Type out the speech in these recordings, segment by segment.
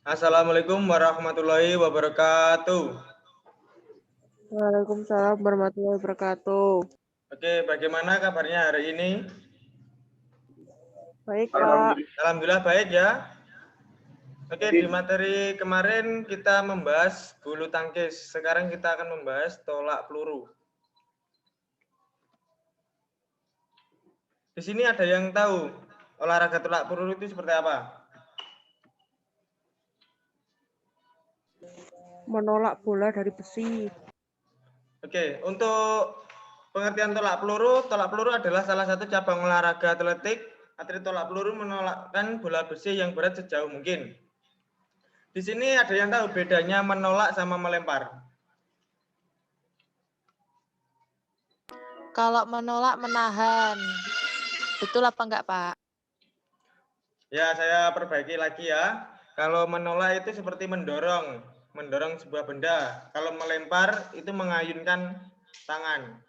Assalamualaikum warahmatullahi wabarakatuh. Waalaikumsalam warahmatullahi wabarakatuh. Oke, bagaimana kabarnya hari ini? Baik, Pak. Alhamdulillah baik ya. Oke, di materi kemarin kita membahas bulu tangkis. Sekarang kita akan membahas tolak peluru. Di sini ada yang tahu olahraga tolak peluru itu seperti apa? Menolak bola dari besi. Oke, untuk pengertian tolak peluru adalah salah satu cabang olahraga atletik. Atlet tolak peluru menolakkan bola besi yang berat sejauh mungkin. Di sini ada yang tahu bedanya menolak sama melempar? Kalau menolak menahan. Betul apa enggak, Pak? Ya, saya perbaiki lagi ya. Kalau menolak itu seperti mendorong sebuah benda. Kalau melempar itu mengayunkan tangan.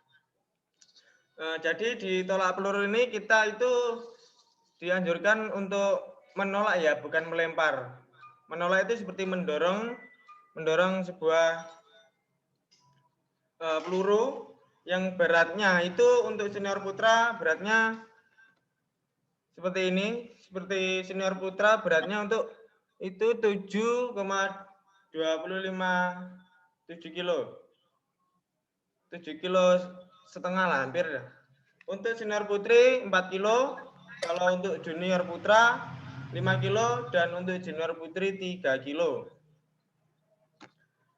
Jadi di tolak peluru ini kita itu dianjurkan untuk menolak ya, bukan melempar. Menolak itu seperti mendorong sebuah peluru yang beratnya itu untuk senior putra beratnya seperti ini. Seperti senior putra beratnya untuk itu 7,257 kilo. 7 kilo setengah lah hampir. Untuk senior putri 4 kilo, kalau untuk junior putra 5 kilo dan untuk junior putri 3 kilo.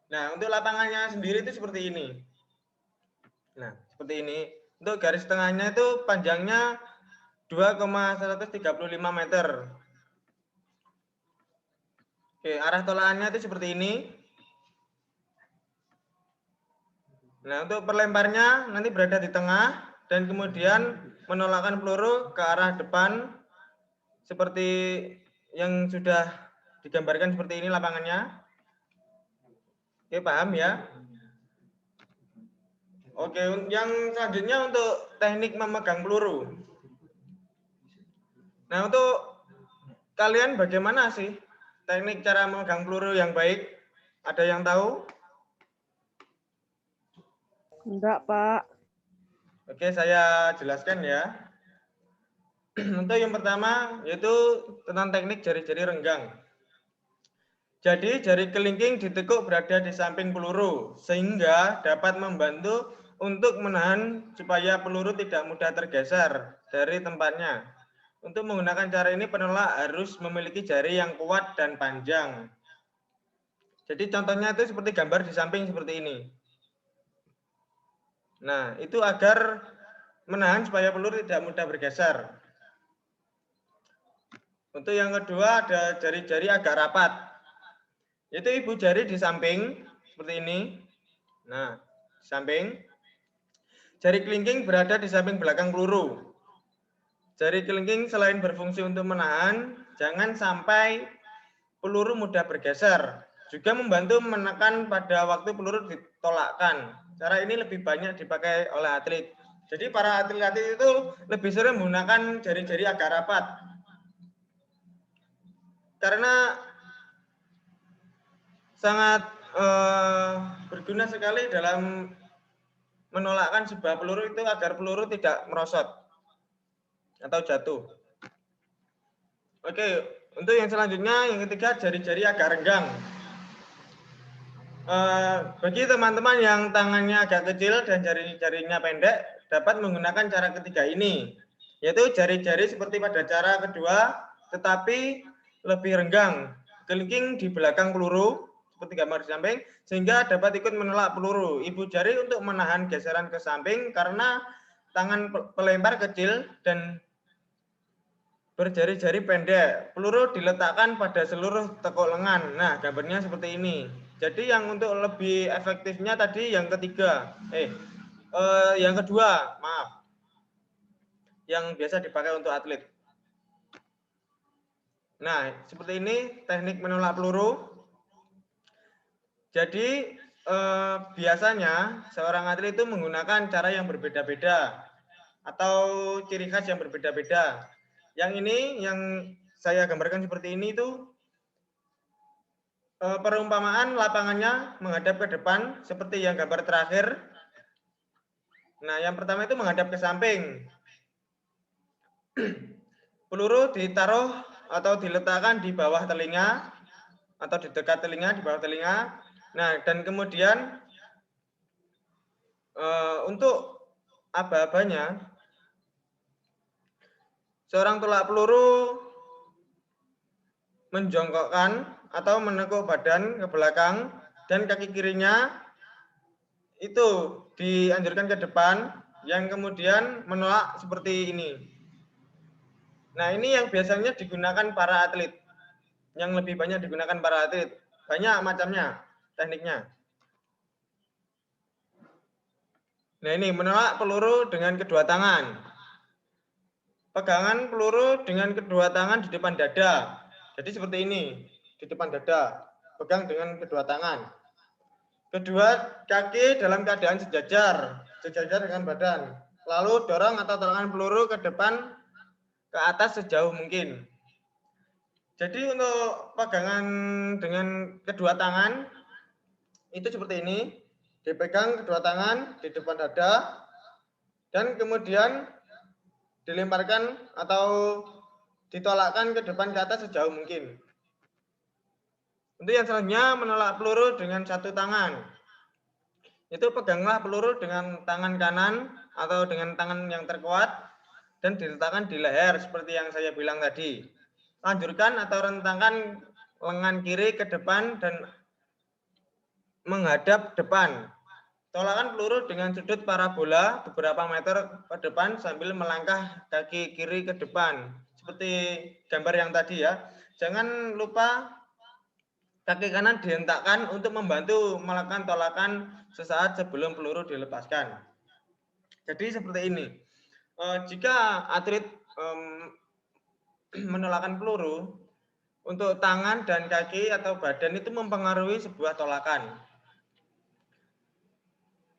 Nah, untuk lapangannya sendiri itu seperti ini. Nah, seperti ini. Untuk garis tengahnya itu panjangnya 2,135 meter. Oke, arah tolakannya itu seperti ini. Nah, untuk perlemparnya nanti berada di tengah dan kemudian menolakkan peluru ke arah depan seperti yang sudah digambarkan seperti ini lapangannya. Oke, paham ya? Oke, yang selanjutnya untuk teknik memegang peluru. Nah, untuk kalian bagaimana sih teknik cara memegang peluru yang baik? Ada yang tahu? Enggak, Pak. Oke, saya jelaskan ya. Untuk yang pertama yaitu tentang teknik jari-jari renggang. Jadi jari kelingking ditekuk berada di samping peluru sehingga dapat membantu untuk menahan supaya peluru tidak mudah tergeser dari tempatnya. Untuk menggunakan cara ini penolak harus memiliki jari yang kuat dan panjang. Jadi contohnya itu seperti gambar di samping seperti ini. Nah, itu agar menahan supaya peluru tidak mudah bergeser. Untuk yang kedua ada jari-jari agak rapat. Itu ibu jari di samping seperti ini. Nah, di samping. Jari kelingking berada di samping belakang peluru. Jari kelingking selain berfungsi untuk menahan, jangan sampai peluru mudah bergeser. Juga membantu menekan pada waktu peluru ditolakkan. Cara ini lebih banyak dipakai oleh atlet. Jadi para atlet itu lebih sering menggunakan jari-jari agak rapat. Karena sangat berguna sekali dalam menolakkan sebuah peluru itu agar peluru tidak merosot atau jatuh. Oke, untuk yang selanjutnya, yang ketiga jari-jari agak renggang. Bagi teman-teman yang tangannya agak kecil dan jari-jarinya pendek, dapat menggunakan cara ketiga ini, yaitu jari-jari seperti pada cara kedua, tetapi lebih renggang. Kelingking di belakang peluru, seperti gambar di samping, sehingga dapat ikut menolak peluru. Ibu jari untuk menahan geseran ke samping karena tangan pelempar kecil dan berjari-jari pendek. Peluru diletakkan pada seluruh tekuk lengan. Nah, gambarnya seperti ini. Jadi yang untuk lebih efektifnya tadi yang ketiga. Yang kedua, maaf. Yang biasa dipakai untuk atlet. Nah, seperti ini teknik menolak peluru. Jadi biasanya seorang atlet itu menggunakan cara yang berbeda-beda atau ciri khas yang berbeda-beda. Yang ini yang saya gambarkan seperti ini itu perumpamaan lapangannya menghadap ke depan seperti yang gambar terakhir. Nah, yang pertama itu menghadap ke samping. Peluru ditaruh atau diletakkan di bawah telinga atau di dekat telinga, di bawah telinga. Nah, dan kemudian untuk aba-abanya, seorang tolak peluru menjongkokkan atau menekuk badan ke belakang dan kaki kirinya itu dianjurkan ke depan yang kemudian menolak seperti ini. Nah, ini yang biasanya digunakan para atlet. Yang lebih banyak digunakan para atlet. Banyak macamnya, tekniknya. Nah, ini menolak peluru dengan kedua tangan. Pegangan peluru dengan kedua tangan di depan dada. Jadi seperti ini, di depan dada. Pegang dengan kedua tangan. Kedua kaki dalam keadaan sejajar dengan badan. Lalu dorong atau tolakkan peluru ke depan, ke atas sejauh mungkin. Jadi untuk pegangan dengan kedua tangan, itu seperti ini. Dipegang kedua tangan di depan dada, dan kemudian dilemparkan atau ditolakkan ke depan ke atas sejauh mungkin. Untuk yang selanjutnya menolak peluru dengan satu tangan. Itu peganglah peluru dengan tangan kanan atau dengan tangan yang terkuat dan diletakkan di leher seperti yang saya bilang tadi. Lanjutkan atau rentangkan lengan kiri ke depan dan menghadap depan. Tolakkan peluru dengan sudut parabola beberapa meter ke depan sambil melangkah kaki kiri ke depan. Seperti gambar yang tadi ya. Jangan lupa kaki kanan dihentakkan untuk membantu melakukan tolakan sesaat sebelum peluru dilepaskan. Jadi seperti ini. Jika atlet menolakkan peluru, untuk tangan dan kaki atau badan itu mempengaruhi sebuah tolakan.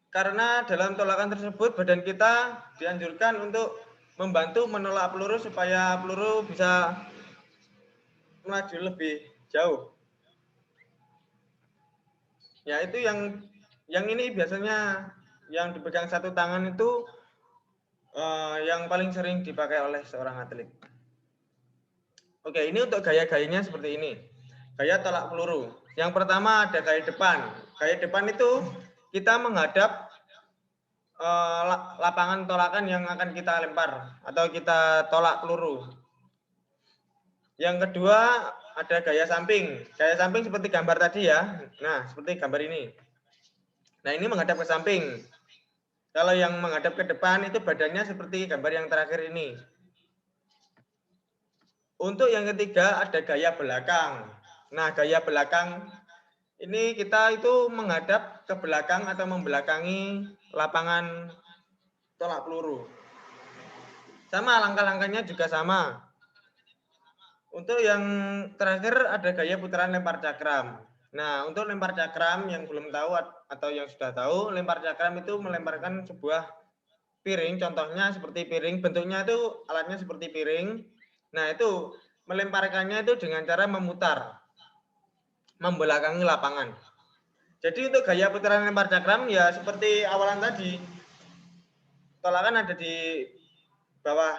Karena dalam tolakan tersebut badan kita dianjurkan untuk membantu menolak peluru supaya peluru bisa melaju lebih jauh. Ya, itu yang ini biasanya yang dipegang satu tangan itu yang paling sering dipakai oleh seorang atlet. Oke, ini untuk gaya-gayanya seperti ini. Gaya tolak peluru. Yang pertama ada gaya depan. Gaya depan itu kita menghadap lapangan tolakan yang akan kita lempar atau kita tolak peluru. Yang kedua ada gaya samping. Gaya samping seperti gambar tadi ya. Nah, seperti gambar ini. Nah, ini menghadap ke samping. Kalau yang menghadap ke depan itu badannya seperti gambar yang terakhir ini. Untuk yang ketiga ada gaya belakang. Nah, gaya belakang ini kita itu menghadap ke belakang atau membelakangi lapangan tolak peluru. Sama, langkah-langkahnya juga sama. Untuk yang terakhir ada gaya putaran lempar cakram. Nah, untuk lempar cakram yang belum tahu atau yang sudah tahu, lempar cakram itu melemparkan sebuah piring, contohnya seperti piring, bentuknya itu alatnya seperti piring. Nah, itu melemparkannya itu dengan cara memutar, membelakangi lapangan. Jadi untuk gaya putaran lempar cakram ya seperti awalan tadi. Tolakan ada di bawah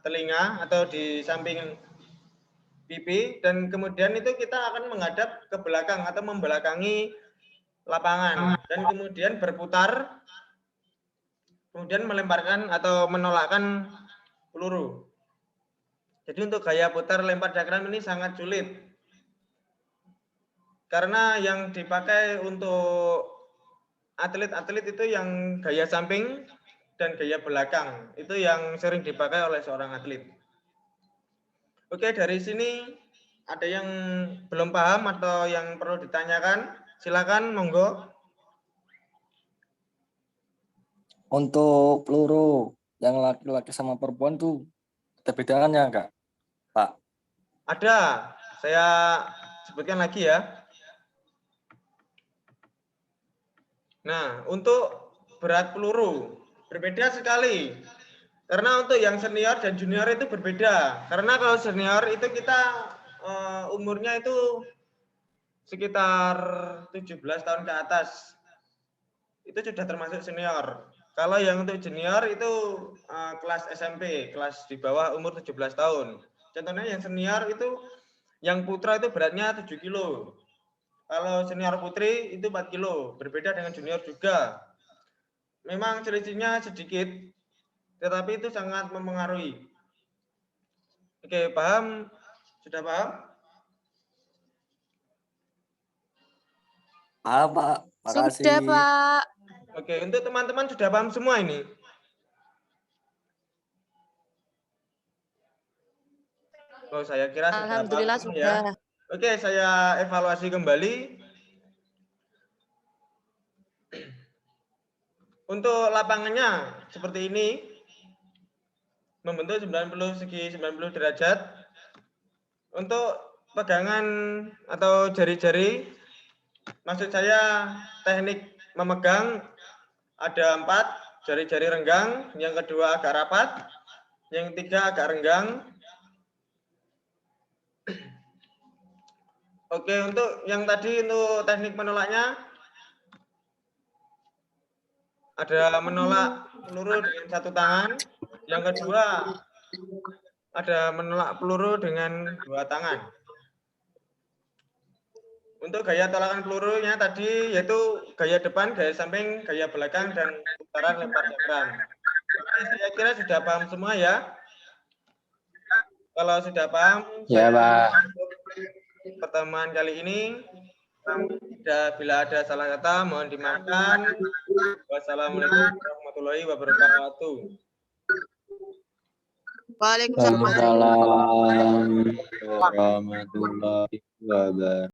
telinga atau di samping pipi dan kemudian itu kita akan menghadap ke belakang atau membelakangi lapangan dan kemudian berputar kemudian melemparkan atau menolakkan peluru. Jadi untuk gaya putar lempar cakram ini sangat sulit. Karena yang dipakai untuk atlet-atlet itu yang gaya samping dan gaya belakang. Itu yang sering dipakai oleh seorang atlet. Oke, dari sini ada yang belum paham atau yang perlu ditanyakan? Silakan, monggo. Untuk peluru yang laki-laki sama perempuan tuh ada bedaannya enggak, Pak? Ada, saya sebutkan lagi ya. Nah, untuk berat peluru berbeda sekali. Karena untuk yang senior dan junior itu berbeda. Karena kalau senior itu kita umurnya itu sekitar 17 tahun ke atas. Itu sudah termasuk senior. Kalau yang untuk junior itu kelas SMP, kelas di bawah umur 17 tahun. Contohnya yang senior itu, yang putra itu beratnya 7 kilo. Kalau senior putri itu 4 kilo, berbeda dengan junior juga. Memang selisihnya sedikit, tetapi itu sangat mempengaruhi. Oke, paham? Sudah paham? Pak. Makasih. Sudah, Pak. Oke, untuk teman-teman sudah paham semua ini? Oh, saya kira sudah Alhamdulillah paham sudah. ya. Oke, saya evaluasi kembali. Untuk lapangannya seperti ini. Membentuk 90 segi 90 derajat. Untuk pegangan atau jari-jari, maksud saya teknik memegang ada 4 jari-jari renggang, yang kedua agak rapat, yang ketiga agak renggang. Oke, untuk yang tadi untuk teknik menolaknya ada menolak peluru dengan satu tangan, yang kedua ada menolak peluru dengan 2 tangan. Untuk gaya tolakan pelurunya tadi yaitu gaya depan, gaya samping, gaya belakang, dan putaran lempar cakram. Oke, saya kira sudah paham semua ya. Kalau sudah paham, Ya, Pak. pertemuan kali ini. Bila ada salah kata, mohon dimaafkan. Wassalamualaikum warahmatullahi wabarakatuh. Waalaikumsalam. Waalaikumsalam warahmatullahi wabarakatuh.